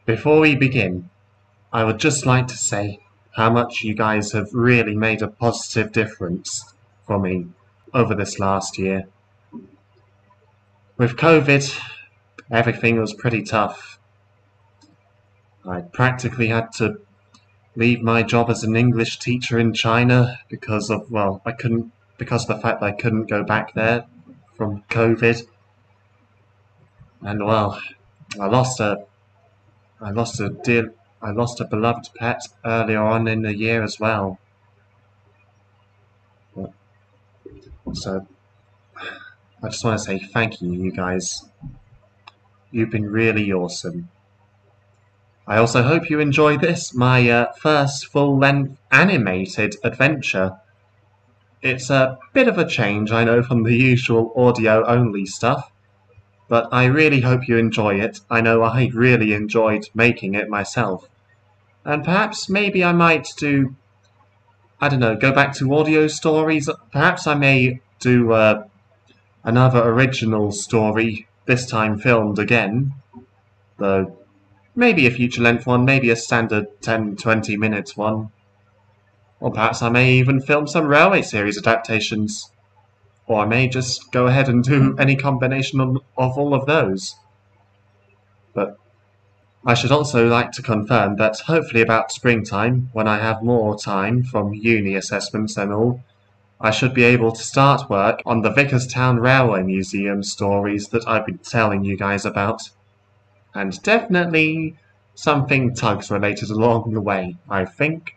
Before we begin, I would just like to say how much you guys have really made a positive difference for me over this last year. With COVID, everything was pretty tough. I practically had to leave my job as an English teacher in China because of the fact that I couldn't go back there from COVID. And I lost a beloved pet earlier on in the year as well. So I just want to say thank you, you guys. You've been really awesome. I also hope you enjoy this, my first full-length animated adventure. It's a bit of a change, I know, from the usual audio-only stuff, but I really hope you enjoy it. I know I really enjoyed making it myself. And perhaps maybe I might do, I don't know, go back to audio stories. Perhaps I may do another original story, this time filmed again. Though, maybe a feature-length one, maybe a standard 10-20 minutes one. Or perhaps I may even film some Railway series adaptations. Or I may just go ahead and do any combination of all of those. But I should also like to confirm that hopefully about springtime, when I have more time from uni assessments and all, I should be able to start work on the Vickerstown Railway Museum stories that I've been telling you guys about. And definitely something Tugs related along the way, I think.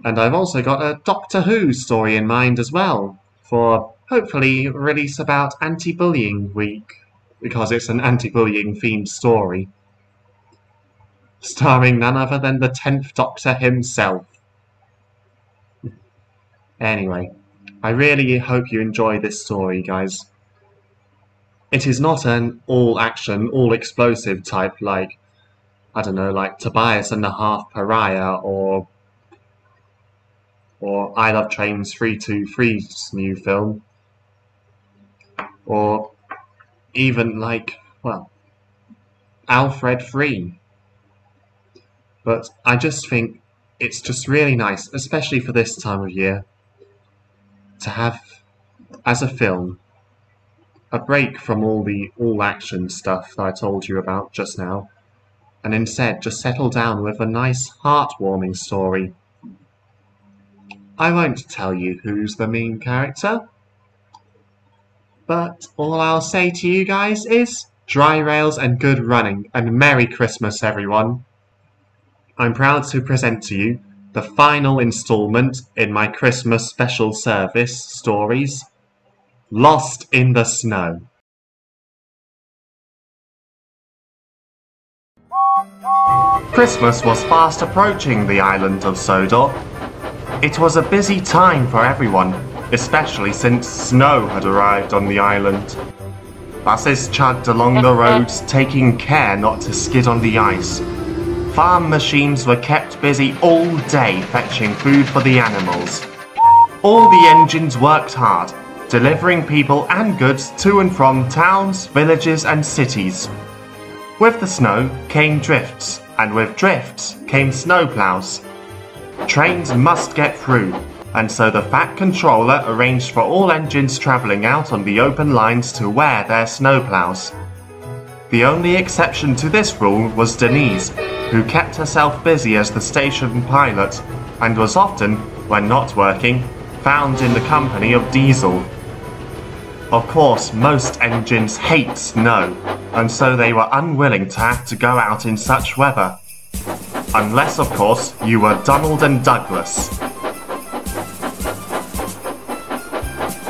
And I've also got a Doctor Who story in mind as well, for hopefully release about Anti-Bullying Week, because it's an anti-bullying themed story, starring none other than the 10th Doctor himself. Anyway, I really hope you enjoy this story, guys. It is not an all-action, all-explosive type like, I don't know, like Tobias and the Half Pariah or I Love Trains 323's new film. Or even like, well, Alfred 3. But I just think it's just really nice, especially for this time of year, to have, as a film, a break from all the all-action stuff that I told you about just now, and instead just settle down with a nice, heartwarming story. I won't tell you who's the main character, but all I'll say to you guys is dry rails and good running, and Merry Christmas, everyone. I'm proud to present to you the final installment in my Christmas special service stories, Lost in the Snow. Christmas was fast approaching the island of Sodor. It was a busy time for everyone, especially since snow had arrived on the island. Buses chugged along the roads, taking care not to skid on the ice. Farm machines were kept busy all day fetching food for the animals. All the engines worked hard, delivering people and goods to and from towns, villages and cities. With the snow came drifts, and with drifts came snowplows. Trains must get through, and so the Fat Controller arranged for all engines travelling out on the open lines to wear their snowplows. The only exception to this rule was Denise, who kept herself busy as the station pilot, and was often, when not working, found in the company of Diesel. Of course, most engines hate snow, and so they were unwilling to have to go out in such weather. Unless, of course, you were Donald and Douglas.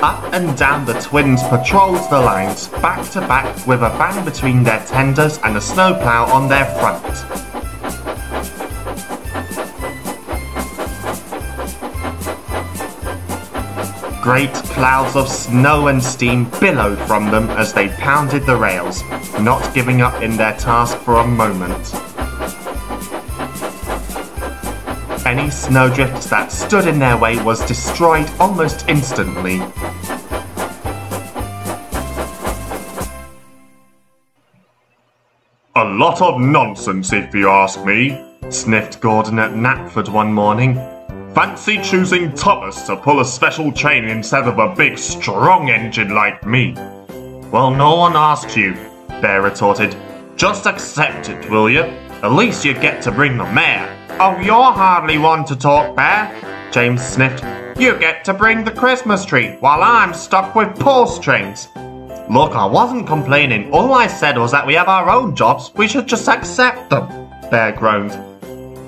Up and down the twins patrolled the lines, back to back with a van between their tenders and a snowplow on their front. Great clouds of snow and steam billowed from them as they pounded the rails, not giving up in their task for a moment. Any snowdrift that stood in their way was destroyed almost instantly. A lot of nonsense if you ask me, sniffed Gordon at Knapford one morning. Fancy choosing Thomas to pull a special train instead of a big strong engine like me. Well, no one asked you, Bear retorted. Just accept it, will you? At least you get to bring the mare. Oh, you're hardly one to talk, Bear, James sniffed. You get to bring the Christmas tree while I'm stuck with pulse trains. Look, I wasn't complaining. All I said was that we have our own jobs. We should just accept them, Bear groaned.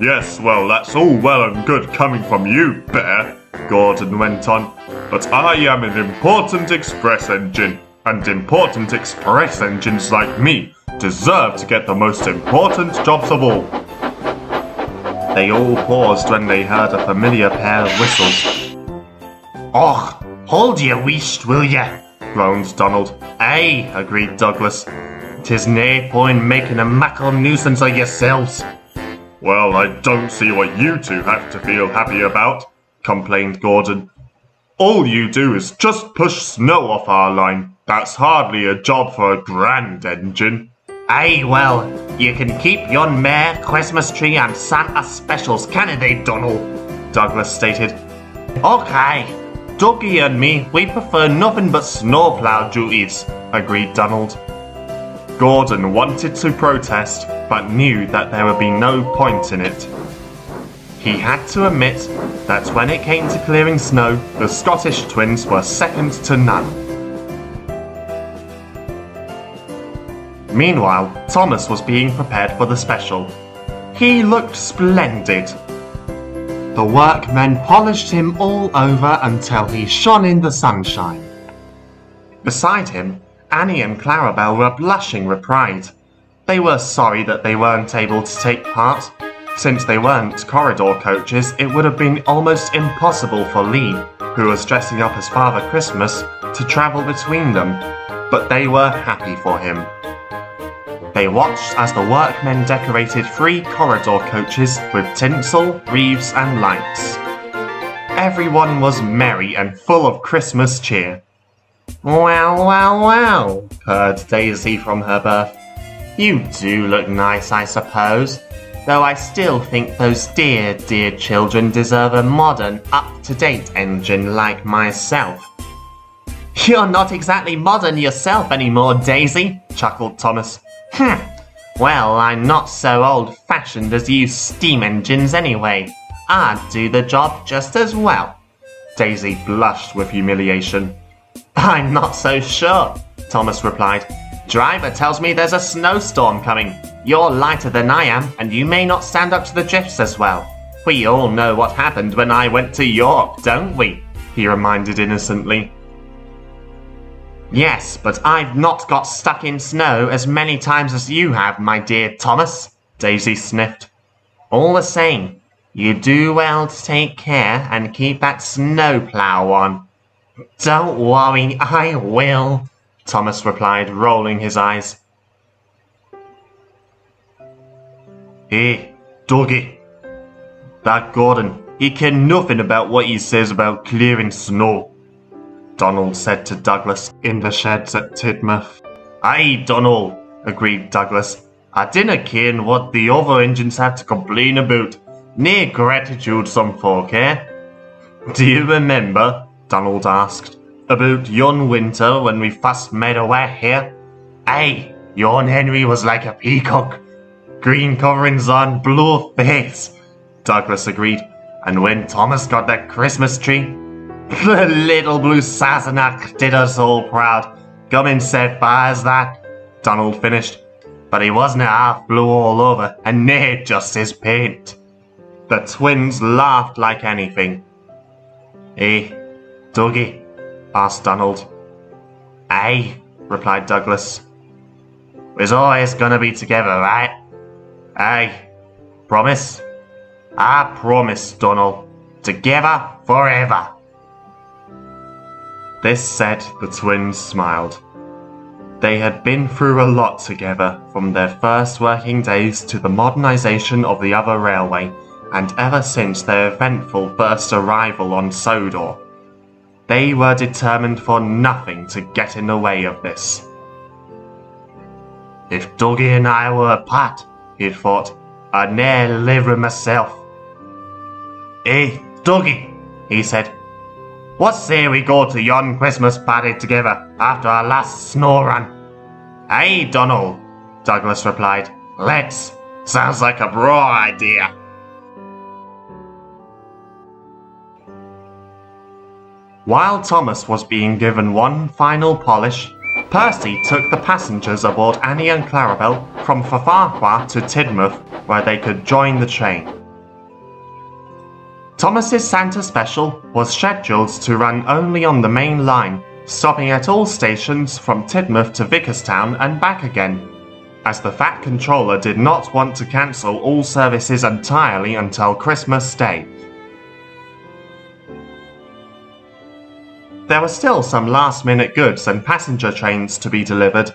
Yes, well, that's all well and good coming from you, Bear, Gordon went on. But I am an important express engine, and important express engines like me deserve to get the most important jobs of all. They all paused when they heard a familiar pair of whistles. Och, hold your wheesht, will ya? Groaned Donald. Aye, agreed Douglas. 'Tis nae point making a muckle nuisance of yourselves. Well, I don't see what you two have to feel happy about, complained Gordon. All you do is just push snow off our line. That's hardly a job for a grand engine. Aye, well, you can keep yon mare, Christmas tree and Santa specials, canna they, Donald? Douglas stated. Okay, Dougie and me, we prefer nothing but snowplow duties, agreed Donald. Gordon wanted to protest, but knew that there would be no point in it. He had to admit that when it came to clearing snow, the Scottish twins were second to none. Meanwhile, Thomas was being prepared for the special. He looked splendid. The workmen polished him all over until he shone in the sunshine. Beside him, Annie and Clarabelle were blushing with pride. They were sorry that they weren't able to take part. Since they weren't corridor coaches, it would have been almost impossible for Lee, who was dressing up as Father Christmas, to travel between them, but they were happy for him. They watched as the workmen decorated 3 corridor coaches with tinsel, wreaths and lights. Everyone was merry and full of Christmas cheer. Well, well, well, purred Daisy from her berth. You do look nice, I suppose, though I still think those dear, dear children deserve a modern, up-to-date engine like myself. You're not exactly modern yourself anymore, Daisy, chuckled Thomas. Well, I'm not so old-fashioned as you steam engines anyway. I'd do the job just as well. Daisy blushed with humiliation. I'm not so sure, Thomas replied. Driver tells me there's a snowstorm coming. You're lighter than I am, and you may not stand up to the drifts as well. We all know what happened when I went to York, don't we? He reminded innocently. Yes, but I've not got stuck in snow as many times as you have, my dear Thomas, Daisy sniffed. All the same, you do well to take care and keep that snowplow on. Don't worry, I will, Thomas replied, rolling his eyes. Hey, Dougie. That Gordon, he cared nothing about what he says about clearing snow, Donald said to Douglas in the sheds at Tidmouth. Aye, Donald, agreed Douglas. I dinna ken what the other engines have to complain about. Nae gratitude some folk, eh? Do you remember, Donald asked, about yon winter when we first made our way here? Aye, yon Henry was like a peacock. Green coverings on, blue face, Douglas agreed. And when Thomas got that Christmas tree, the little blue Sassenach did us all proud. Come and set fires that, Donald finished. But he wasn't half blue all over, and nae just his paint. The twins laughed like anything. Eh, Dougie? Asked Donald. Aye, replied Douglas. We're always gonna be together, right? Aye. Promise? I promise, Donald. Together forever. This said, the twins smiled. They had been through a lot together, from their first working days to the modernisation of the other railway, and ever since their eventful first arrival on Sodor. They were determined for nothing to get in the way of this. If Dougie and I were apart, he thought, I'd ne'er live with myself. Hey, Dougie, he said, what say we go to yon Christmas party together after our last snow run? Aye, Donald, Douglas replied. Let's. Sounds like a raw idea. While Thomas was being given one final polish, Percy took the passengers aboard Annie and Clarabel from Farquhar to Tidmouth, where they could join the train. Thomas's Santa Special was scheduled to run only on the main line, stopping at all stations from Tidmouth to Vickerstown and back again, as the Fat Controller did not want to cancel all services entirely until Christmas Day. There were still some last-minute goods and passenger trains to be delivered,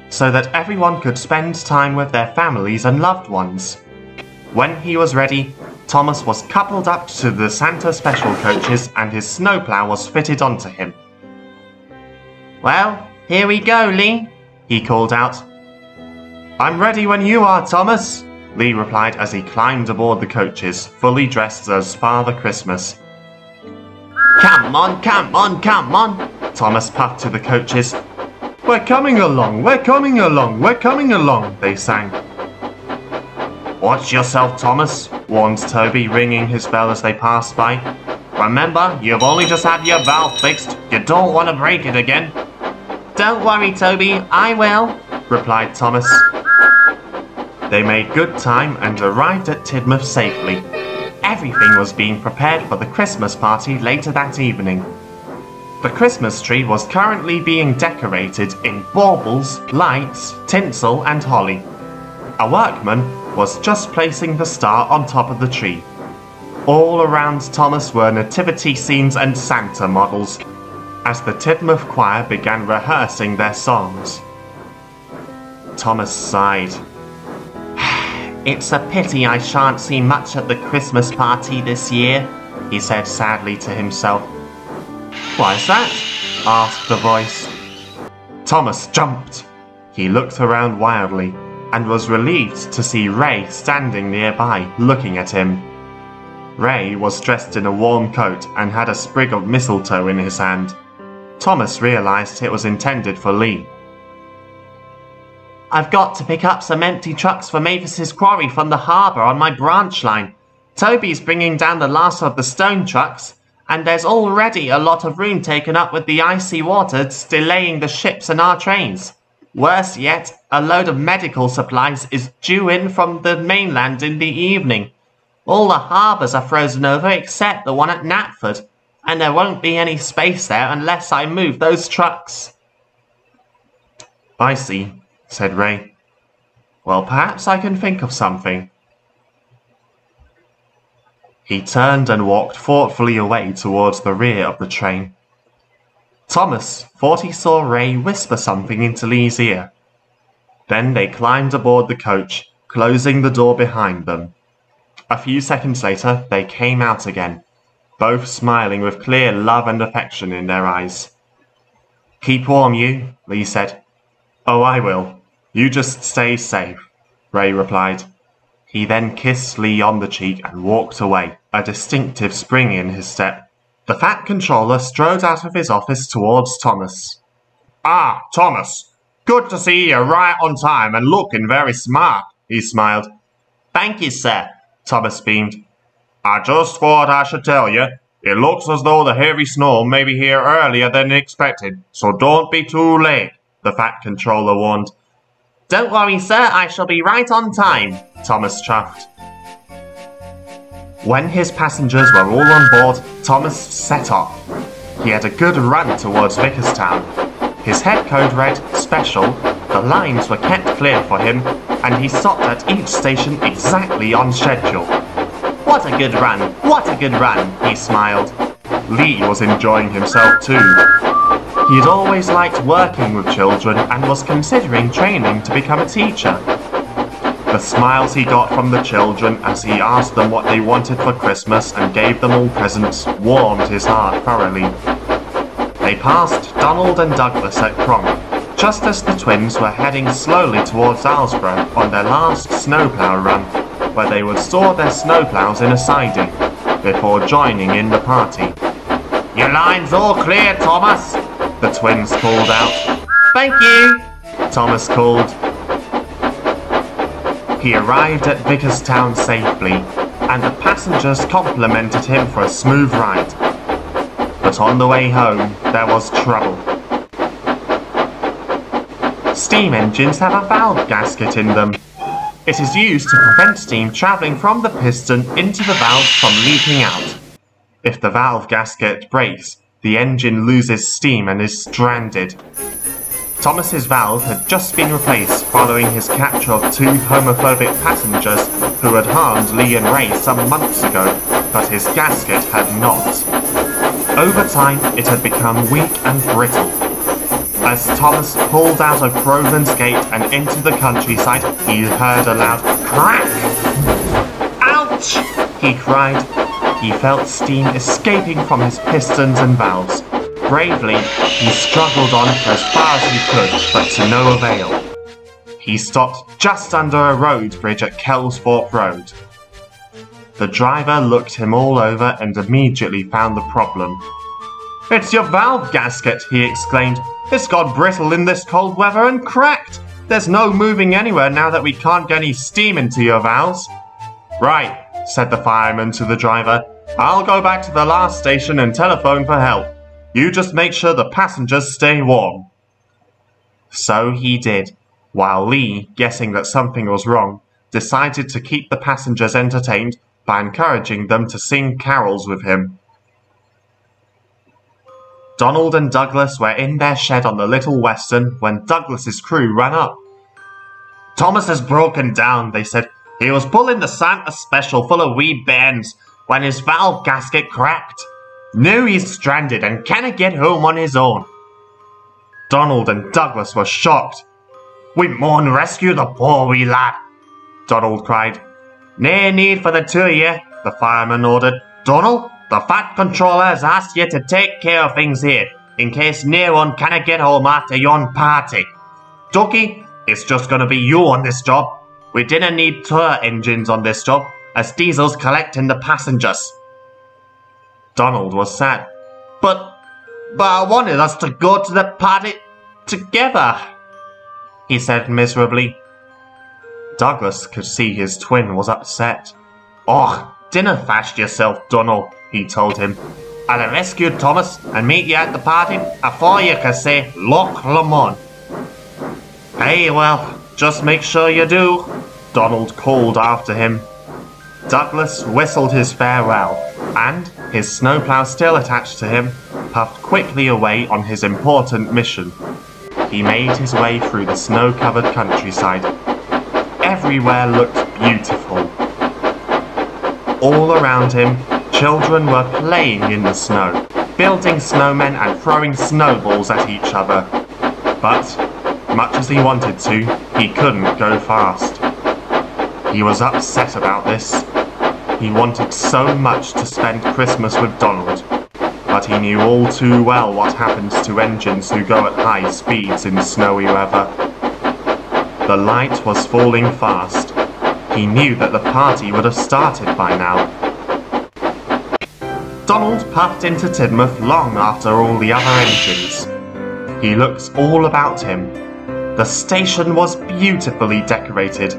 so that everyone could spend time with their families and loved ones. When he was ready, Thomas was coupled up to the Santa Special coaches and his snowplow was fitted onto him. Well, here we go, Lee, he called out. I'm ready when you are, Thomas, Lee replied as he climbed aboard the coaches, fully dressed as Father Christmas. Come on, come on, come on, Thomas puffed to the coaches. We're coming along, we're coming along, we're coming along, they sang. Watch yourself, Thomas, warned Toby, ringing his bell as they passed by. Remember, you've only just had your valve fixed. You don't want to break it again. Don't worry, Toby, I will, replied Thomas. They made good time and arrived at Tidmouth safely. Everything was being prepared for the Christmas party later that evening. The Christmas tree was currently being decorated in baubles, lights, tinsel and holly. A workman was just placing the star on top of the tree. All around Thomas were nativity scenes and Santa models, as the Tidmouth choir began rehearsing their songs. Thomas sighed. It's a pity I shan't see much at the Christmas party this year, he said sadly to himself. Why's that? Asked the voice. Thomas jumped. He looked around wildly and was relieved to see Ray standing nearby, looking at him. Ray was dressed in a warm coat and had a sprig of mistletoe in his hand. Thomas realized it was intended for Lee. I've got to pick up some empty trucks for Mavis's quarry from the harbour on my branch line. Toby's bringing down the last of the stone trucks, and there's already a lot of room taken up with the icy waters delaying the ships and our trains. Worse yet, a load of medical supplies is due in from the mainland in the evening. All the harbours are frozen over except the one at Knapford, and there won't be any space there unless I move those trucks. I see, said Ray. Well, perhaps I can think of something. He turned and walked thoughtfully away towards the rear of the train. Thomas thought he saw Ray whisper something into Lee's ear. Then they climbed aboard the coach, closing the door behind them. A few seconds later, they came out again, both smiling with clear love and affection in their eyes. Keep warm, you, Lee said. Oh, I will. You just stay safe, Ray replied. He then kissed Lee on the cheek and walked away, a distinctive spring in his step. The Fat Controller strode out of his office towards Thomas. Ah, Thomas. Good to see you right on time and looking very smart, he smiled. Thank you, sir, Thomas beamed. I just thought I should tell you, it looks as though the heavy snow may be here earlier than expected, so don't be too late, the Fat Controller warned. Don't worry, sir, I shall be right on time, Thomas chuffed. When his passengers were all on board, Thomas set off. He had a good run towards Vickerstown. His head code read Special, the lines were kept clear for him, and he stopped at each station exactly on schedule. What a good run, what a good run, he smiled. Lee was enjoying himself too. He had always liked working with children and was considering training to become a teacher. The smiles he got from the children as he asked them what they wanted for Christmas and gave them all presents warmed his heart thoroughly. They passed Donald and Douglas at Cronk, just as the twins were heading slowly towards Alsborough on their last snowplow run, where they would store their snowplows in a siding, before joining in the party. "Your line's all clear, Thomas," the twins called out. "Thank you," Thomas called. He arrived at Vickerstown safely, and the passengers complimented him for a smooth ride. But on the way home, there was trouble. Steam engines have a valve gasket in them. It is used to prevent steam travelling from the piston into the valve from leaking out. If the valve gasket breaks, the engine loses steam and is stranded. Thomas's valve had just been replaced following his capture of two homophobic passengers who had harmed Lee and Ray some months ago, but his gasket had not. Over time, it had become weak and brittle. As Thomas pulled out of Groveland's Gate and into the countryside, he heard a loud crack. "Ouch!" he cried. He felt steam escaping from his pistons and valves. Bravely, he struggled on for as far as he could, but to no avail. He stopped just under a road bridge at Kelsthorpe Road. The driver looked him all over and immediately found the problem. "It's your valve gasket," he exclaimed. "It's got brittle in this cold weather and cracked. There's no moving anywhere now that we can't get any steam into your valves." "Right," said the fireman to the driver. "I'll go back to the last station and telephone for help. You just make sure the passengers stay warm." So he did, while Lee, guessing that something was wrong, decided to keep the passengers entertained by encouraging them to sing carols with him. Donald and Douglas were in their shed on the Little Western when Douglas's crew ran up. "Thomas has broken down," they said. "He was pulling the Santa Special full of wee bairns when his valve gasket cracked. Now he's stranded and cannot get home on his own." Donald and Douglas were shocked. "We maun rescue the poor wee lad," Donald cried. "Nae need for the two of ye," the fireman ordered. "Donald, the Fat Controller has asked you to take care of things here, in case no one cannot get home after yon party. Ducky, it's just gonna be you on this job. We didn't need tour engines on this job, as Diesel's collecting the passengers." Donald was sad. But I wanted us to go to the party together," he said miserably. Douglas could see his twin was upset. "Och, dinna fash yourself, Donald," he told him. "I'll rescue Thomas and meet you at the party afore you can say Loch Lomond." "Hey, well, just make sure you do," Donald called after him. Douglas whistled his farewell, and, his snowplow still attached to him, puffed quickly away on his important mission. He made his way through the snow-covered countryside. Everywhere looked beautiful. All around him, children were playing in the snow, building snowmen and throwing snowballs at each other. But, much as he wanted to, he couldn't go fast. He was upset about this. He wanted so much to spend Christmas with Donald, but he knew all too well what happens to engines who go at high speeds in snowy weather. The light was falling fast. He knew that the party would have started by now. Donald puffed into Tidmouth long after all the other engines. He looked all about him. The station was beautifully decorated.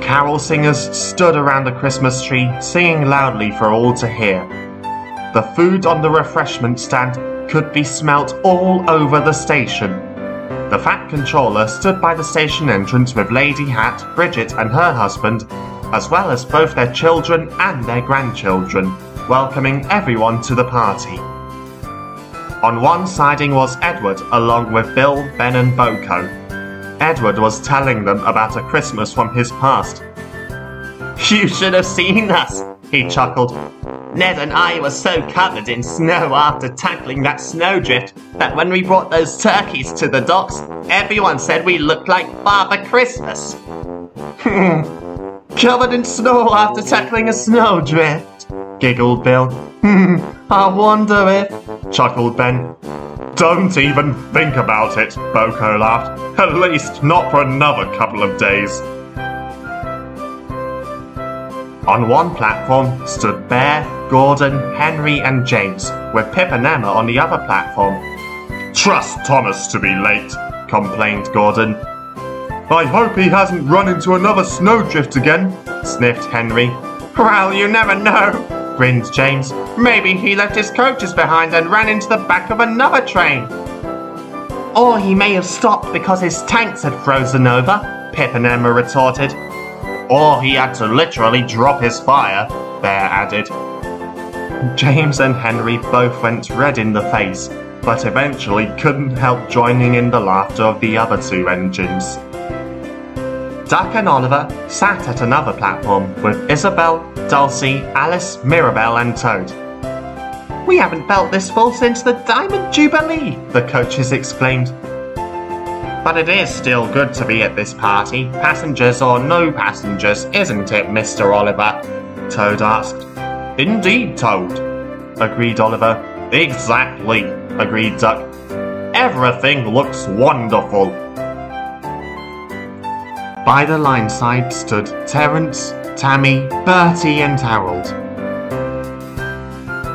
Carol singers stood around the Christmas tree, singing loudly for all to hear. The food on the refreshment stand could be smelt all over the station. The Fat Controller stood by the station entrance with Lady Hat, Bridget and her husband, as well as both their children and their grandchildren, welcoming everyone to the party. On one siding was Edward, along with Bill, Ben and Boko. Edward was telling them about a Christmas from his past. "You should have seen us," he chuckled. "Ned and I were so covered in snow after tackling that snowdrift that when we brought those turkeys to the docks, everyone said we looked like Father Christmas." "Covered in snow after tackling a snowdrift," giggled Bill. I wonder if," chuckled Ben. Don't even think about it, Boko laughed. At least not for another couple of days. On one platform stood Bear, Gordon, Henry and James, with Pip and Emma on the other platform. Trust Thomas to be late, complained Gordon. I hope he hasn't run into another snowdrift again, sniffed Henry. Well, you never know, grinned James. Maybe he left his coaches behind and ran into the back of another train. Or he may have stopped because his tanks had frozen over, Pip and Emma retorted. Or he had to literally drop his fire, Bear added. James and Henry both went red in the face, but eventually couldn't help joining in the laughter of the other two engines. Duck and Oliver sat at another platform with Isabel, Dulcie, Alice, Mirabelle and Toad. We haven't felt this full since the Diamond Jubilee, the coaches exclaimed. But it is still good to be at this party, passengers or no passengers, isn't it, Mr. Oliver? Toad asked. Indeed, Toad, agreed Oliver. Exactly, agreed Duck. Everything looks wonderful. By the line side stood Terence, Tammy, Bertie and Harold.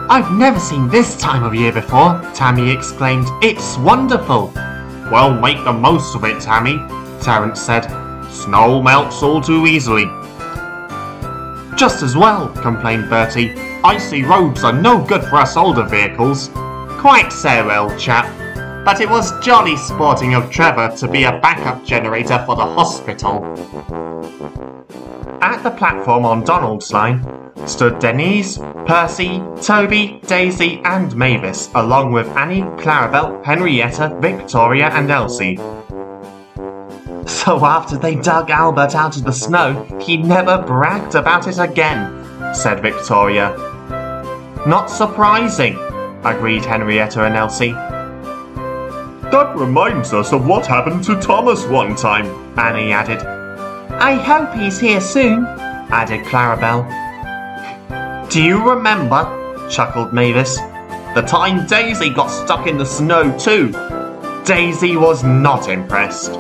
I've never seen this time of year before, Tammy exclaimed. It's wonderful. Well, make the most of it, Tammy, Terence said. Snow melts all too easily. Just as well, complained Bertie. Icy roads are no good for us older vehicles. Quite so, old chap. But it was jolly sporting of Trevor to be a backup generator for the hospital. At the platform on Donald's line stood Denise, Percy, Toby, Daisy and Mavis, along with Annie, Clarabelle, Henrietta, Victoria and Elsie. So after they dug Albert out of the snow, he never bragged about it again, said Victoria. Not surprising, agreed Henrietta and Elsie. That reminds us of what happened to Thomas one time, Annie added. I hope he's here soon, added Clarabelle. Do you remember, chuckled Mavis, the time Daisy got stuck in the snow too? Daisy was not impressed.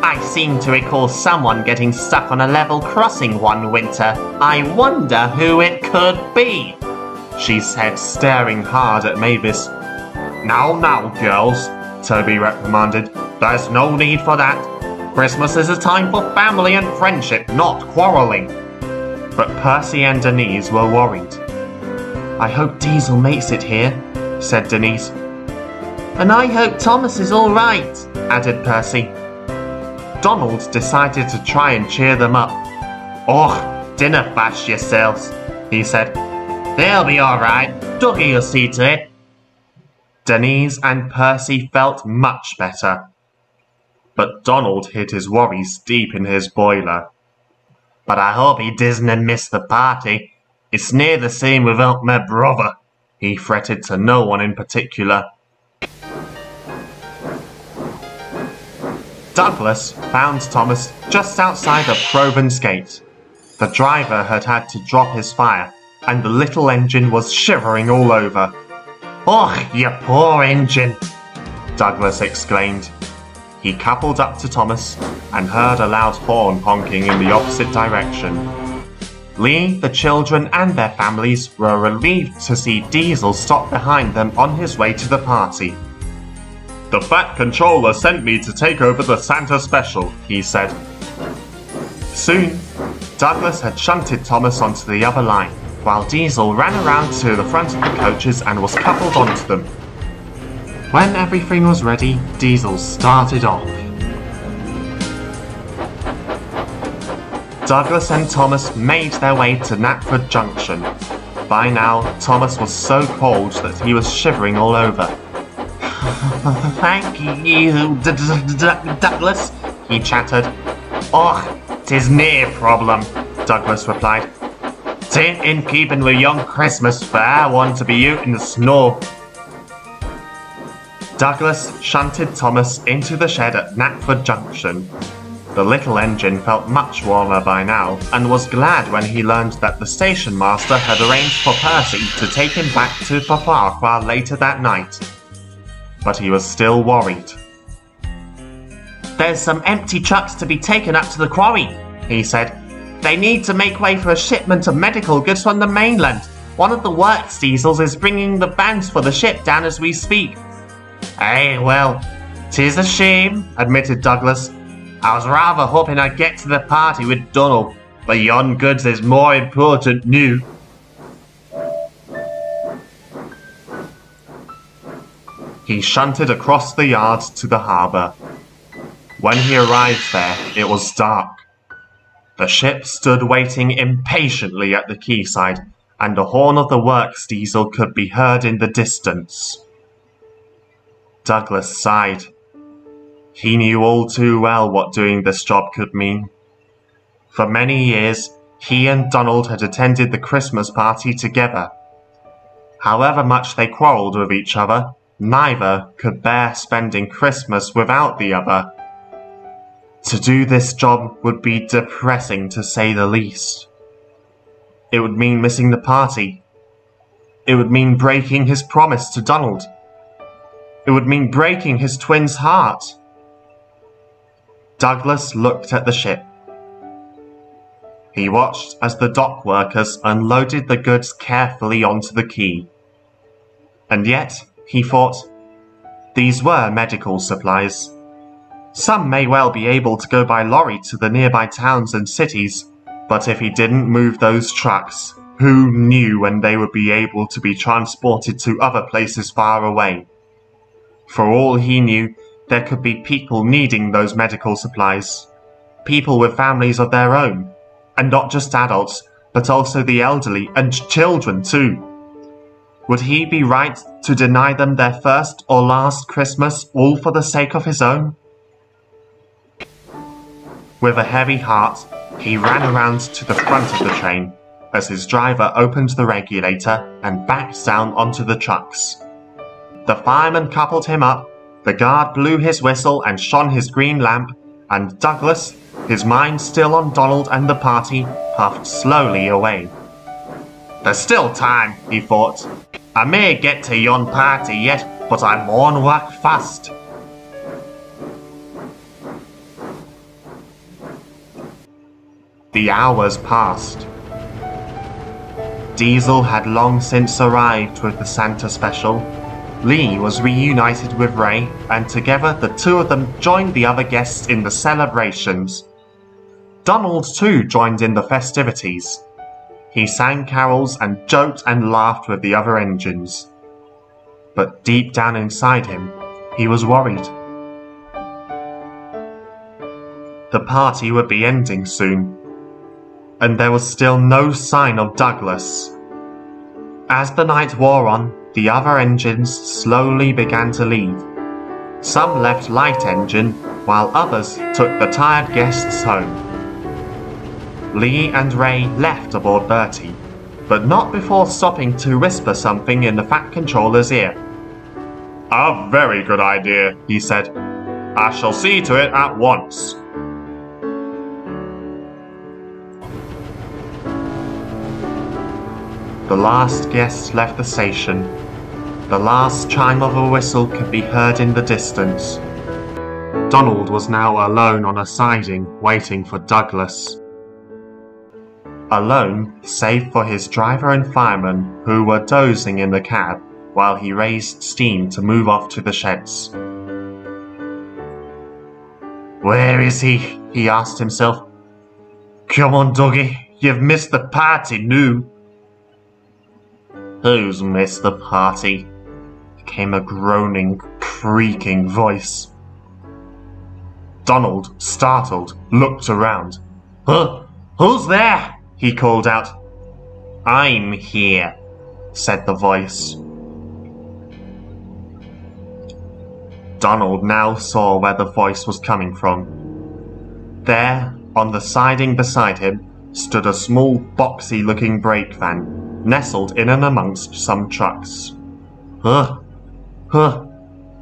I seem to recall someone getting stuck on a level crossing one winter. I wonder who it could be, she said, staring hard at Mavis. Now, girls, Toby reprimanded. There's no need for that. Christmas is a time for family and friendship, not quarrelling. But Percy and Denise were worried. I hope Diesel makes it here, said Denise. And I hope Thomas is all right, added Percy. Donald decided to try and cheer them up. Oh, dinner fash yourselves, he said. They'll be all right. Dougie will see to it. Denise and Percy felt much better. But Donald hid his worries deep in his boiler. But I hope he doesn't miss the party. It's near the same without my brother, he fretted to no one in particular. Douglas found Thomas just outside of Proven's gate. The driver had had to drop his fire, and the little engine was shivering all over. Oh, you poor engine, Douglas exclaimed. He coupled up to Thomas and heard a loud horn honking in the opposite direction. Lee, the children and their families were relieved to see Diesel stop behind them on his way to the party. The Fat Controller sent me to take over the Santa Special, he said. Soon, Douglas had shunted Thomas onto the other line, while Diesel ran around to the front of the coaches and was coupled onto them. When everything was ready, Diesel started off. Douglas and Thomas made their way to Knapford Junction. By now, Thomas was so cold that he was shivering all over. Thank you, Douglas, he chattered. Oh, 'tis nae problem, Douglas replied. 'Tain't in keeping with young Christmas for our one to be out in the snow. Douglas shunted Thomas into the shed at Knapford Junction. The little engine felt much warmer by now, and was glad when he learned that the station master had arranged for Percy to take him back to Farquhar later that night. but he was still worried. "There's some empty trucks to be taken up to the quarry," he said. "They need to make way for a shipment of medical goods from the mainland. One of the works diesels is bringing the vans for the ship down as we speak." "Eh, well, 'tis a shame," admitted Douglas. "I was rather hoping I'd get to the party with Donald, but yon goods is more important new." He shunted across the yard to the harbour. When he arrived there, it was dark. The ship stood waiting impatiently at the quayside, and the horn of the works diesel could be heard in the distance. Douglas sighed. He knew all too well what doing this job could mean. For many years, he and Donald had attended the Christmas party together. However much they quarrelled with each other, neither could bear spending Christmas without the other. To do this job would be depressing, to say the least. It would mean missing the party. It would mean breaking his promise to Donald. It would mean breaking his twin's heart. Douglas looked at the ship. He watched as the dock workers unloaded the goods carefully onto the quay. And yet, he thought, these were medical supplies. Some may well be able to go by lorry to the nearby towns and cities, but if he didn't move those trucks, who knew when they would be able to be transported to other places far away? For all he knew, there could be people needing those medical supplies. People with families of their own. And not just adults, but also the elderly and children too. Would he be right to deny them their first or last Christmas, all for the sake of his own? With a heavy heart, he ran around to the front of the train as his driver opened the regulator and backed down onto the trucks. The fireman coupled him up, the guard blew his whistle and shone his green lamp, and Douglas, his mind still on Donald and the party, puffed slowly away. There's still time, he thought. I may get to yon party yet, but I maun work fast. The hours passed. Diesel had long since arrived with the Santa special. Lee was reunited with Ray, and together the two of them joined the other guests in the celebrations. Donald too joined in the festivities. He sang carols and joked and laughed with the other engines. But deep down inside him, he was worried. The party would be ending soon, and there was still no sign of Douglas. As the night wore on, the other engines slowly began to leave. Some left light engine, while others took the tired guests home. Lee and Ray left aboard Bertie, but not before stopping to whisper something in the Fat Controller's ear. A very good idea, he said. I shall see to it at once. The last guest left the station. The last chime of a whistle could be heard in the distance. Donald was now alone on a siding, waiting for Douglas. Alone, save for his driver and fireman, who were dozing in the cab while he raised steam to move off to the sheds. Where is he? He asked himself. Come on, Dougie, you've missed the party now. Who's missed the party? Came a groaning, creaking voice. Donald, startled, looked around. Huh? Who's there? He called out. I'm here, said the voice. Donald now saw where the voice was coming from. There, on the siding beside him, stood a small, boxy-looking brake van, nestled in and amongst some trucks. Who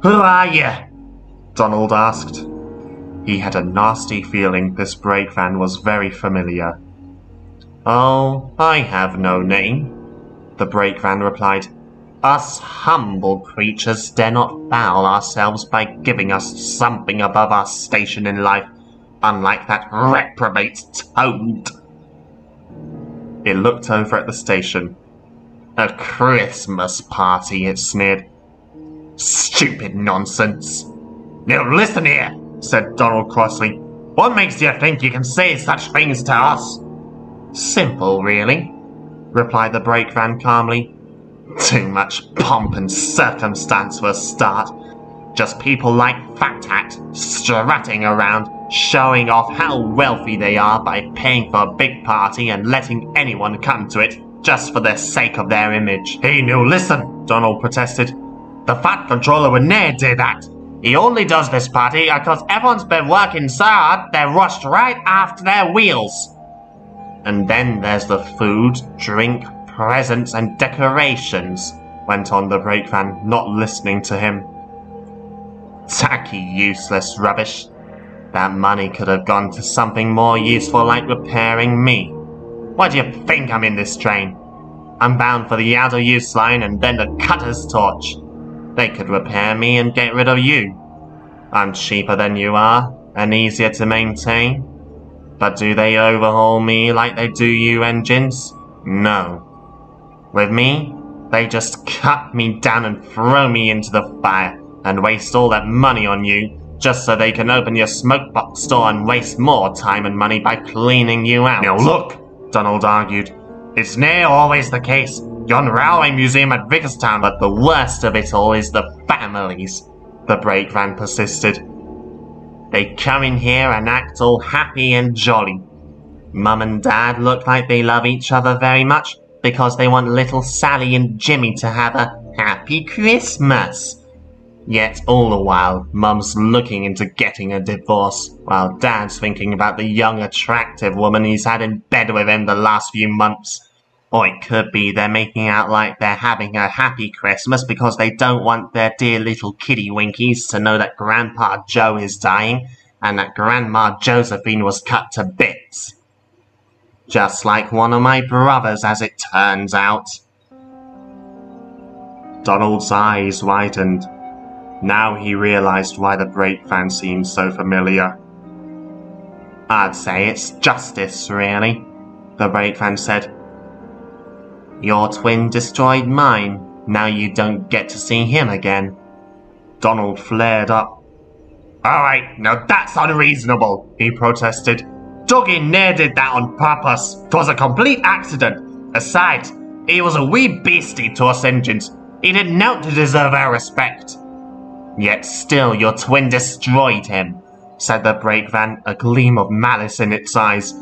are you? Donald asked. He had a nasty feeling this brake van was very familiar. Oh, I have no name, the brake van replied. Us humble creatures dare not foul ourselves by giving us something above our station in life, unlike that reprobate toad. It looked over at the station. A Christmas party, it sneered. Stupid nonsense. Now listen here, said Donald crossly. What makes you think you can say such things to us? Simple, really, replied the brake van calmly. Too much pomp and circumstance for a start. Just people like Fat Hat strutting around, showing off how wealthy they are by paying for a big party and letting anyone come to it just for the sake of their image. Hey, no, listen, Donald protested. The Fat Controller would ne'er do that. He only does this party because everyone's been working so hard they're rushed right after their wheels. And then there's the food, drink, presents and decorations, went on the brake van, not listening to him. Tacky, useless rubbish. That money could have gone to something more useful like repairing me. Why do you think I'm in this train? I'm bound for the outer use line and then the cutter's torch. They could repair me and get rid of you. I'm cheaper than you are, and easier to maintain. But do they overhaul me like they do you engines? No. With me, they just cut me down and throw me into the fire, and waste all that money on you, just so they can open your smoke box store and waste more time and money by cleaning you out. Now look, Donald argued, it's near always the case. You're on the Railway Museum at Vickerstown, but the worst of it all is the families, the brake van persisted. They come in here and act all happy and jolly. Mum and Dad look like they love each other very much because they want little Sally and Jimmy to have a happy Christmas. Yet all the while, Mum's looking into getting a divorce, while Dad's thinking about the young attractive woman he's had in bed with him the last few months. Or it could be they're making out like they're having a happy Christmas because they don't want their dear little kitty winkies to know that Grandpa Joe is dying and that Grandma Josephine was cut to bits. Just like one of my brothers, as it turns out. Donald's eyes widened. Now he realized why the brake van seemed so familiar. I'd say it's justice, really, the brake van said. Your twin destroyed mine. Now you don't get to see him again. Donald flared up. Alright, now that's unreasonable, he protested. Dougie ne'er did that on purpose. 'Twas a complete accident. Besides, he was a wee beastie to us engines. He didn't know to deserve our respect. Yet still your twin destroyed him, said the brake van, a gleam of malice in its eyes.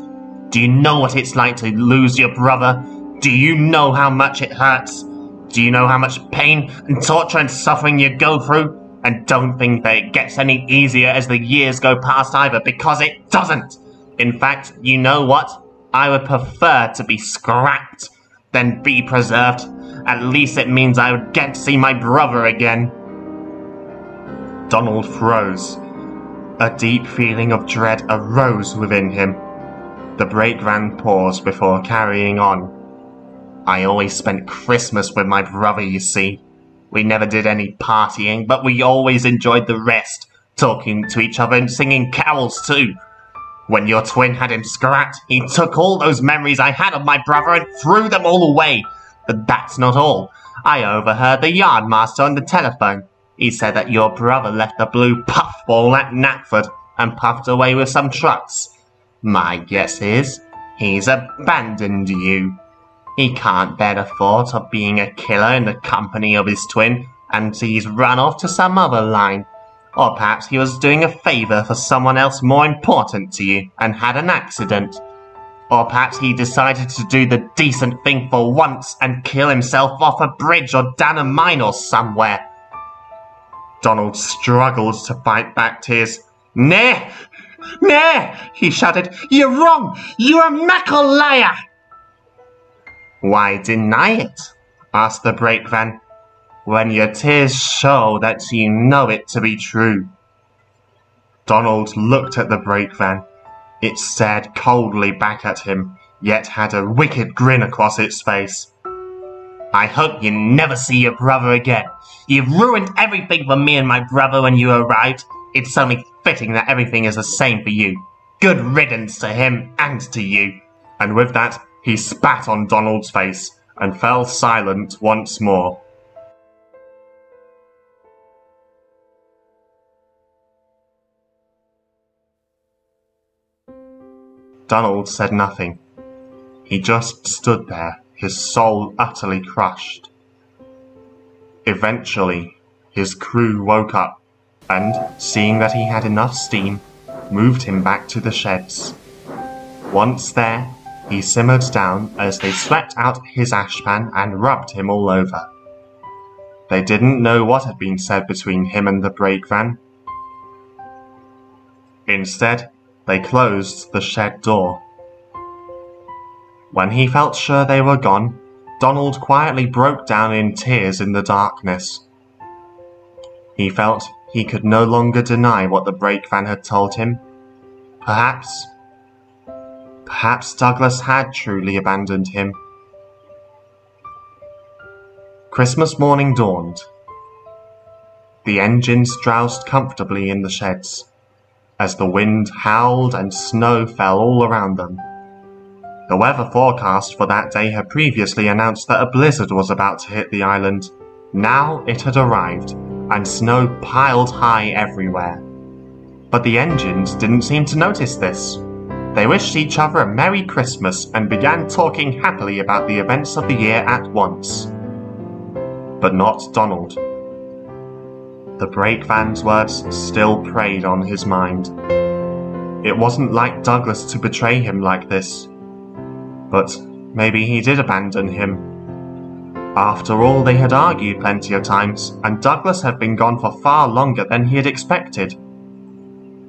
Do you know what it's like to lose your brother? Do you know how much it hurts? Do you know how much pain and torture and suffering you go through? And don't think that it gets any easier as the years go past either, because it doesn't. In fact, you know what? I would prefer to be scrapped than be preserved. At least it means I would get to see my brother again. Donald froze. A deep feeling of dread arose within him. The brake van paused before carrying on. I always spent Christmas with my brother, you see. We never did any partying, but we always enjoyed the rest, talking to each other and singing carols too. When your twin had him scrapped, he took all those memories I had of my brother and threw them all away. But that's not all. I overheard the yardmaster on the telephone. He said that your brother left a blue puffball at Knapford and puffed away with some trucks. My guess is, he's abandoned you. He can't bear the thought of being a killer in the company of his twin, and he's run off to some other line. Or perhaps he was doing a favour for someone else more important to you, and had an accident. Or perhaps he decided to do the decent thing for once and kill himself off a bridge or down a mine or somewhere. Donald struggled to fight back tears. Nay! Nay! He shouted. You're wrong! You're a meckle liar! Why deny it? Asked the brake van. When your tears show that you know it to be true. Donald looked at the brake van. It stared coldly back at him, yet had a wicked grin across its face. I hope you never see your brother again. You've ruined everything for me and my brother when you arrived. It's only fitting that everything is the same for you. Good riddance to him and to you." And with that, he spat on Donald's face and fell silent once more. Donald said nothing. He just stood there, his soul utterly crushed. Eventually, his crew woke up and, seeing that he had enough steam, moved him back to the sheds. Once there, he simmered down as they swept out his ashpan and rubbed him all over. They didn't know what had been said between him and the brake van. Instead, they closed the shed door. When he felt sure they were gone, Donald quietly broke down in tears in the darkness. He felt he could no longer deny what the brake van had told him. Perhaps Douglas had truly abandoned him. Christmas morning dawned. The engines drowsed comfortably in the sheds, as the wind howled and snow fell all around them. The weather forecast for that day had previously announced that a blizzard was about to hit the island. Now it had arrived, and snow piled high everywhere. But the engines didn't seem to notice this. They wished each other a Merry Christmas and began talking happily about the events of the year at once. But not Donald. The brake van's words still preyed on his mind. It wasn't like Douglas to betray him like this. But maybe he did abandon him. After all, they had argued plenty of times, and Douglas had been gone for far longer than he had expected.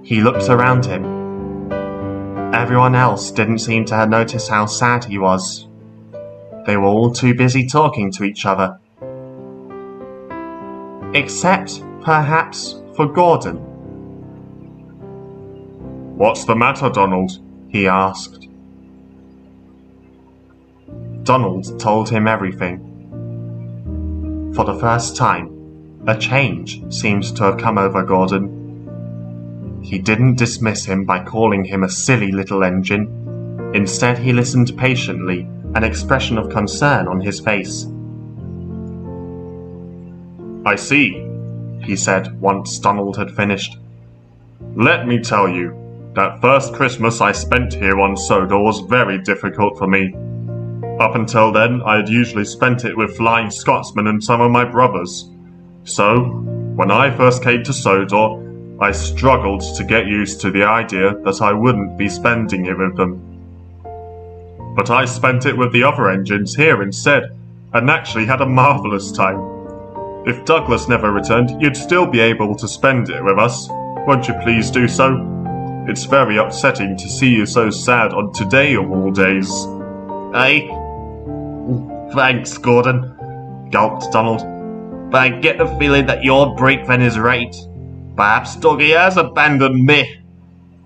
He looked around him. Everyone else didn't seem to have noticed how sad he was. They were all too busy talking to each other. Except, perhaps, for Gordon. "What's the matter, Donald?" he asked. Donald told him everything. For the first time, a change seemed to have come over Gordon. He didn't dismiss him by calling him a silly little engine. Instead, he listened patiently, an expression of concern on his face. "I see," he said once Donald had finished. "Let me tell you, that first Christmas I spent here on Sodor was very difficult for me. Up until then, I had usually spent it with Flying Scotsman and some of my brothers. So, when I first came to Sodor, I struggled to get used to the idea that I wouldn't be spending it with them. But I spent it with the other engines here instead, and actually had a marvellous time. If Douglas never returned, you'd still be able to spend it with us. Won't you please do so? It's very upsetting to see you so sad on today of all days." Thanks, Gordon, gulped Donald. But I get the feeling that your brake van is right. Perhaps Dougie has abandoned me.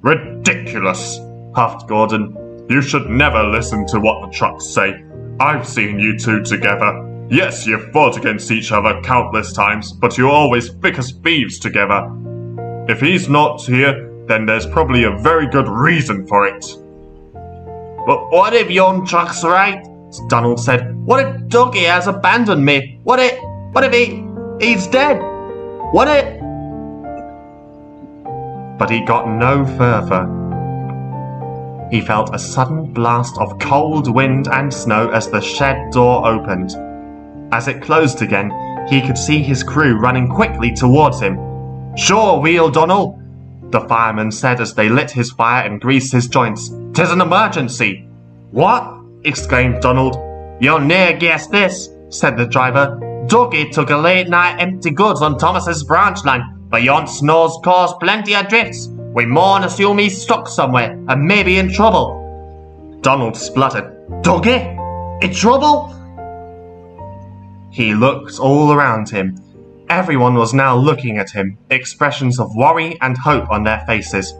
"Ridiculous," puffed Gordon. "You should never listen to what the trucks say. I've seen you two together. Yes, you've fought against each other countless times, but you're always thick as thieves together. If he's not here, then there's probably a very good reason for it." "But what if yon truck's right?" Donald said. "What if Dougie has abandoned me? What if he's dead? What if..." But he got no further. He felt a sudden blast of cold wind and snow as the shed door opened. As it closed again, he could see his crew running quickly towards him. "Sure wheel, Donald," the fireman said as they lit his fire and greased his joints. "'Tis an emergency." "What?" exclaimed Donald. "You'll ne'er guess this," said the driver. "Dougie took a late night empty goods on Thomas's branch line, but yon snow's caused plenty of drifts. We mourn assume he's stuck somewhere, and maybe in trouble." Donald spluttered. "Dougie? In trouble?" He looked all around him. Everyone was now looking at him, expressions of worry and hope on their faces.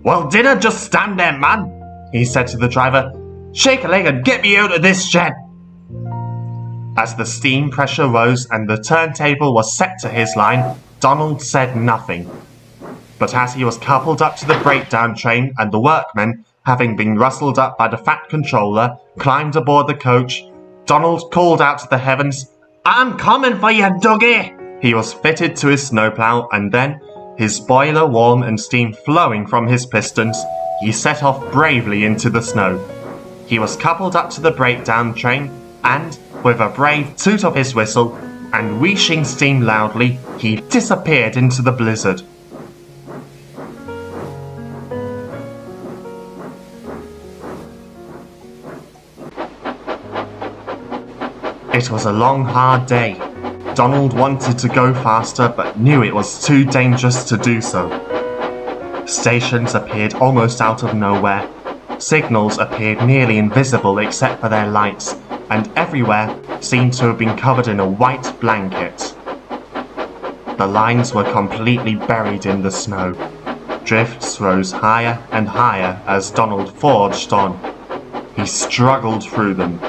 "Well, dinna just stand there, man," he said to the driver. Shake a leg and get me out of this shed! As the steam pressure rose and the turntable was set to his line, Donald said nothing. But as he was coupled up to the breakdown train and the workmen, having been rustled up by the fat controller, climbed aboard the coach, Donald called out to the heavens, "I'm coming for you, Dougie!" He was fitted to his snowplow, and then, his boiler warm and steam flowing from his pistons, he set off bravely into the snow. He was coupled up to the breakdown train, and, with a brave toot of his whistle, and wheeshing steam loudly, he disappeared into the blizzard. It was a long, hard day. Donald wanted to go faster, but knew it was too dangerous to do so. Stations appeared almost out of nowhere. Signals appeared nearly invisible except for their lights, and everywhere seemed to have been covered in a white blanket. The lines were completely buried in the snow. Drifts rose higher and higher as Donald forged on. He struggled through them.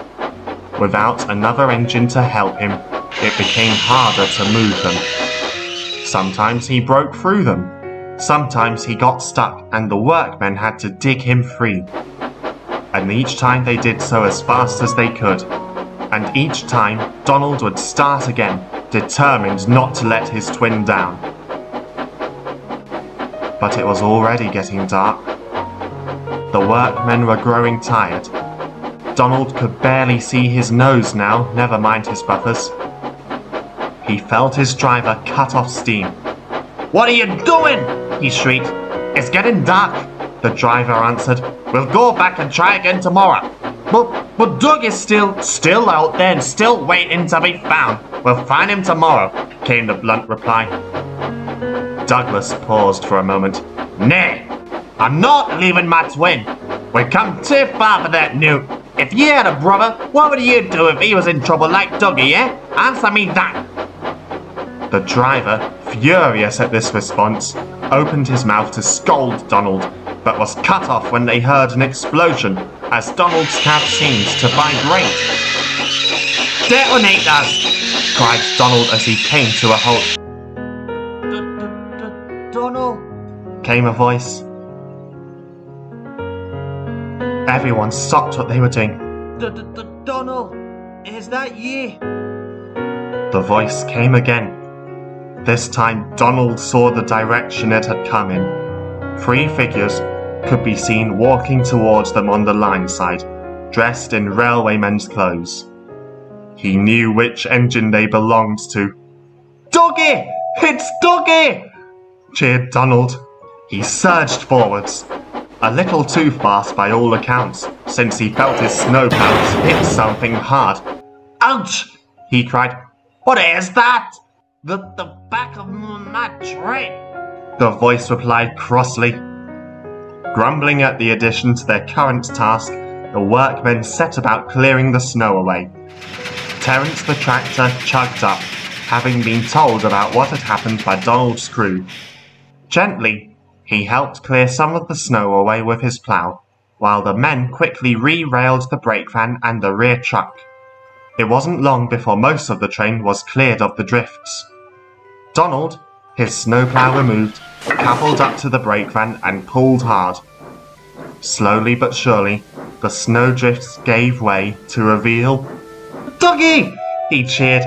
Without another engine to help him, it became harder to move them. Sometimes he broke through them. Sometimes he got stuck and the workmen had to dig him free. And each time they did so as fast as they could. And each time Donald would start again, determined not to let his twin down. But it was already getting dark. The workmen were growing tired. Donald could barely see his nose now, never mind his buffers. He felt his driver cut off steam. "What are you doing?" he shrieked. "It's getting dark," the driver answered. "We'll go back and try again tomorrow." But Doug is still out there and still waiting to be found. "We'll find him tomorrow," came the blunt reply. Douglas paused for a moment. "Nay, I'm not leaving my twin. We've come too far for that newt. If you had a brother, what would you do if he was in trouble like Dougie, eh? Answer me that!" The driver, furious at this response, opened his mouth to scold Donald, but was cut off when they heard an explosion as Donald's cab seemed to vibrate. "Detonators!" cried Donald as he came to a halt. "Donald!" came a voice. Everyone stopped what they were doing. "Donald, is that you?" The voice came again. This time Donald saw the direction it had come in. 3 figures could be seen walking towards them on the line side, dressed in railwaymen's clothes. He knew which engine they belonged to. "Dougie! It's Dougie!" cheered Donald. He surged forwards. A little too fast by all accounts, since he felt his snowplows hit something hard. "Ouch!" he cried. "What is that?" The back of my train," the voice replied crossly. Grumbling at the addition to their current task, the workmen set about clearing the snow away. Terence the tractor chugged up, having been told about what had happened by Donald's crew. Gently, he helped clear some of the snow away with his plough, while the men quickly re-railed the brake van and the rear truck. It wasn't long before most of the train was cleared of the drifts. Donald, his snowplow removed, coupled up to the brake van and pulled hard. Slowly but surely, the snowdrifts gave way to reveal... "Dougie!" he cheered.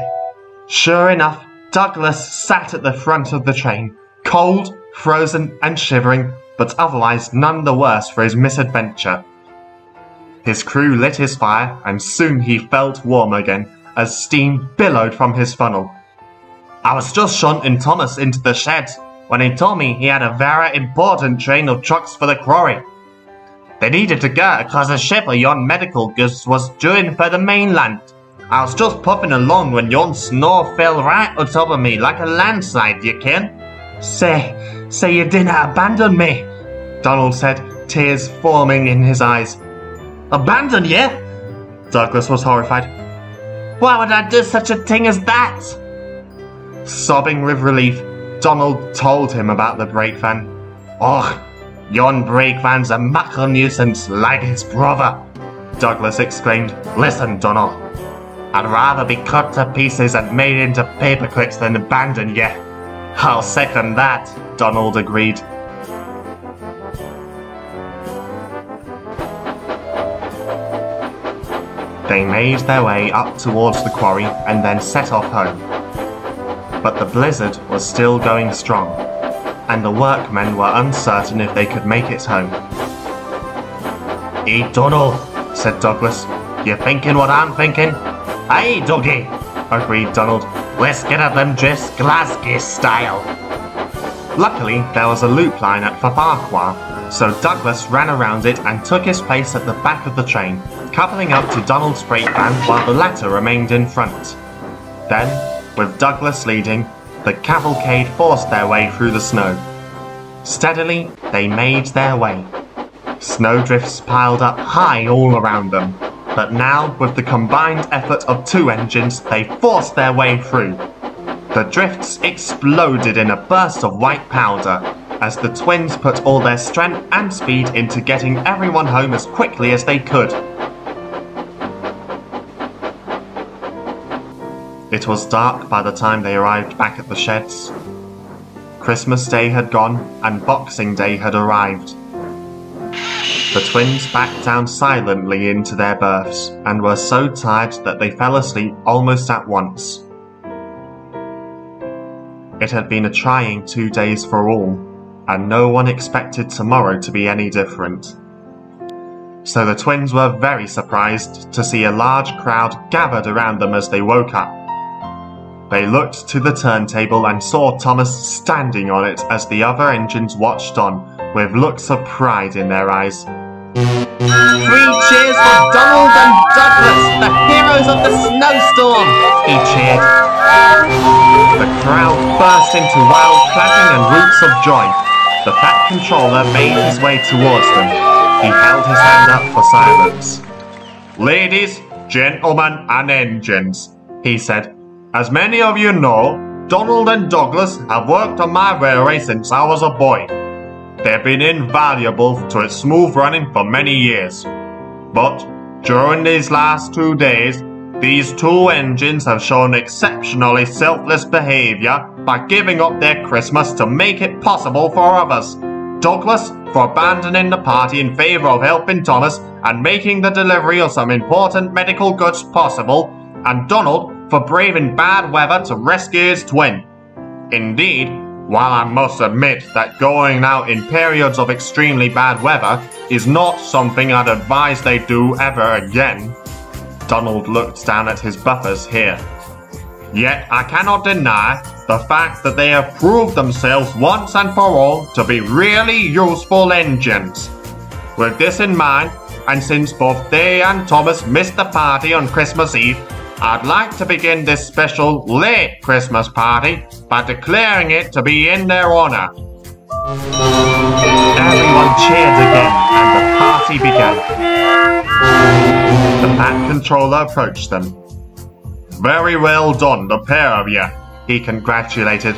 Sure enough, Douglas sat at the front of the train, cold, frozen and shivering, but otherwise none the worse for his misadventure. His crew lit his fire, and soon he felt warm again, as steam billowed from his funnel. "I was just shunting Thomas into the shed, when he told me he had a very important train of trucks for the quarry. They needed to go because a ship of yon medical goods was due for the mainland. I was just puffing along when yon snow fell right on top of me like a landslide, you ken. Say you didn't abandon me," Donald said, tears forming in his eyes. "Abandon you?" Douglas was horrified. "Why would I do such a thing as that?" Sobbing with relief, Donald told him about the brake van. "Och, yon brake van's a muckle nuisance like his brother. Douglas exclaimed. Listen, Donald. I'd rather be cut to pieces and made into paperclips than abandon you. I'll second that, Donald agreed. They made their way up towards the quarry and then set off home. But the blizzard was still going strong, and the workmen were uncertain if they could make it home. Hey, Donald, said Douglas. You thinking what I'm thinking? Aye, Dougie, agreed Donald. Let's get at them just Glasgow style. Luckily, there was a loop line at Farquhar, so Douglas ran around it and took his place at the back of the train, coupling up to Donald's brake van while the latter remained in front. Then, with Douglas leading, the cavalcade forced their way through the snow. Steadily, they made their way. Snowdrifts piled up high all around them, but now, with the combined effort of 2 engines, they forced their way through. The drifts exploded in a burst of white powder, as the twins put all their strength and speed into getting everyone home as quickly as they could. It was dark by the time they arrived back at the sheds. Christmas Day had gone, and Boxing Day had arrived. The twins backed down silently into their berths, and were so tired that they fell asleep almost at once. It had been a trying 2 days for all, and no one expected tomorrow to be any different. So the twins were very surprised to see a large crowd gathered around them as they woke up. They looked to the turntable and saw Thomas standing on it as the other engines watched on, with looks of pride in their eyes. 3 cheers for Donald and Douglas, the heroes of the snowstorm! He cheered. The crowd burst into wild clapping and whoops of joy. The Fat Controller made his way towards them. He held his hand up for silence. Ladies, gentlemen, and engines, he said. As many of you know, Donald and Douglas have worked on my railway since I was a boy. They've been invaluable to its smooth running for many years. But during these last 2 days, these 2 engines have shown exceptionally selfless behaviour by giving up their Christmas to make it possible for others. Douglas for abandoning the party in favour of helping Thomas and making the delivery of some important medical goods possible, and Donald for braving bad weather to rescue his twin. Indeed, while I must admit that going out in periods of extremely bad weather is not something I'd advise they do ever again. Donald looked down at his buffers here. Yet I cannot deny the fact that they have proved themselves once and for all to be really useful engines. With this in mind, and since both they and Thomas missed the party on Christmas Eve, I'd like to begin this special late Christmas party by declaring it to be in their honour. Everyone cheered again, and the party began. The Fat Controller approached them. Very well done, the pair of you, he congratulated.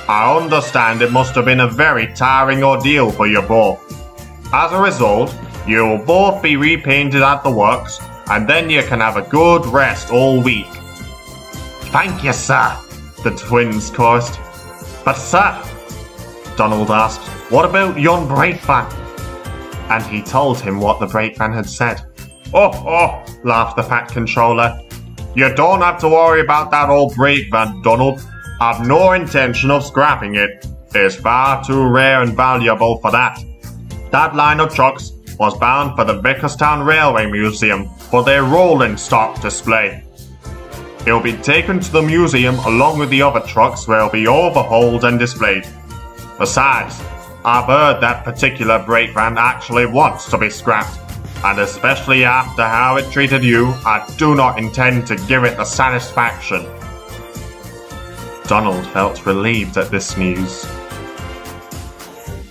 I understand it must have been a very tiring ordeal for you both. As a result, you will both be repainted at the works, and then you can have a good rest all week. Thank you, sir, the twins chorused. But sir, Donald asked, what about yon brake van? And he told him what the brake van had said. Oh, laughed the Fat Controller. You don't have to worry about that old brake van, Donald. I've no intention of scrapping it. It's far too rare and valuable for that. That line of trucks was bound for the Vickerstown Railway Museum for their rolling stock display. It'll be taken to the museum along with the other trucks where it'll be overhauled and displayed. Besides, I've heard that particular brake van actually wants to be scrapped, and especially after how it treated you, I do not intend to give it the satisfaction. Donald felt relieved at this news.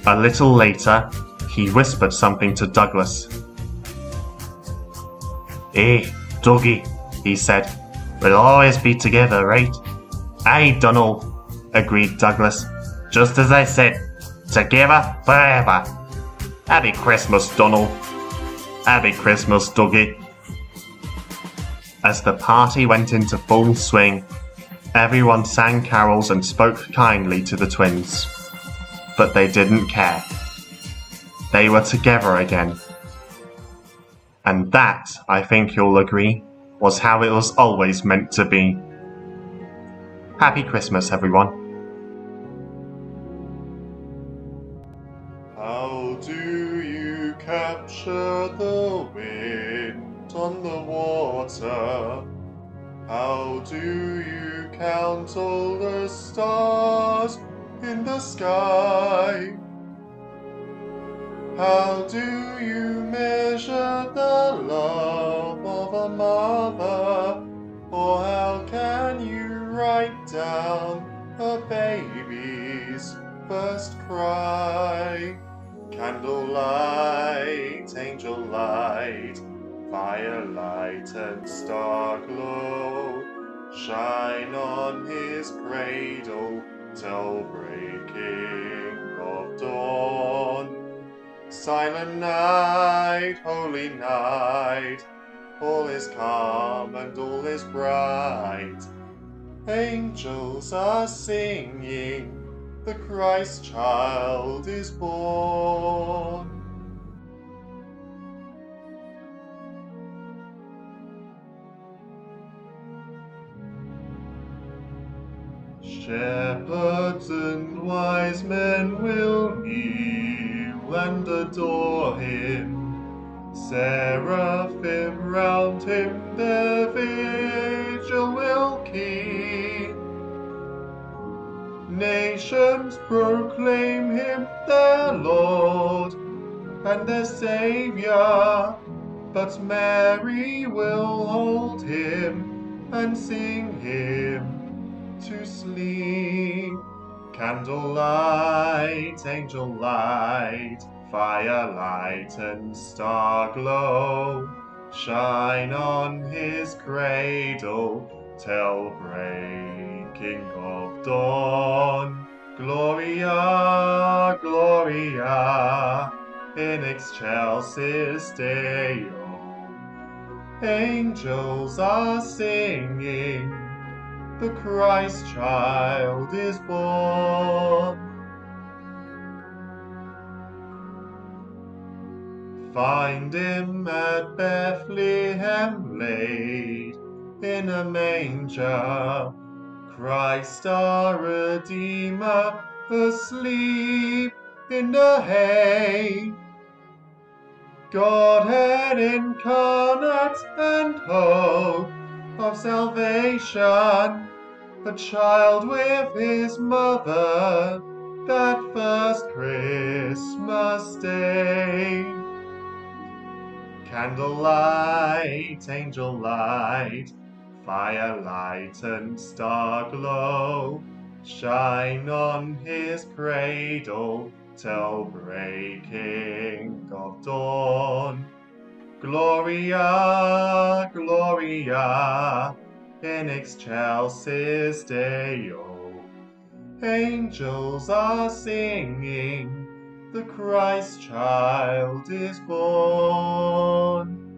A little later, he whispered something to Douglas. Hey, Dougie, he said, we'll always be together, right? Aye, Donald, agreed Douglas. Just as I said, together forever. Happy Christmas, Donald. Happy Christmas, Dougie. As the party went into full swing, everyone sang carols and spoke kindly to the twins. But they didn't care. They were together again. And that, I think you'll agree, was how it was always meant to be. Happy Christmas, everyone. How do you capture the wind on the water? How do you count all the stars in the sky? How do you measure the love of a mother? Or how can you write down a baby's first cry? Candlelight, angel light, firelight and star glow, shine on his cradle till breaking of dawn. Silent night, holy night, all is calm and all is bright. Angels are singing, the Christ child is born. Shepherds and wise men will kneel and adore him. Seraphim round him their vigil will keep. Nations proclaim him their Lord and their Saviour, but Mary will hold him and sing him to sleep. Candlelight, angel light, firelight and star glow, shine on his cradle till breaking of dawn. Gloria, Gloria, in excelsis Deo. Angels are singing, the Christ child is born. Find him at Bethlehem laid in a manger, Christ our Redeemer asleep in the hay. Godhead incarnate and hope of salvation, a child with his mother, that first Christmas day. Candlelight, angel light, firelight and star glow, shine on his cradle till breaking of dawn. Gloria, Gloria, in excelsis Deo. Angels are singing, the Christ child is born.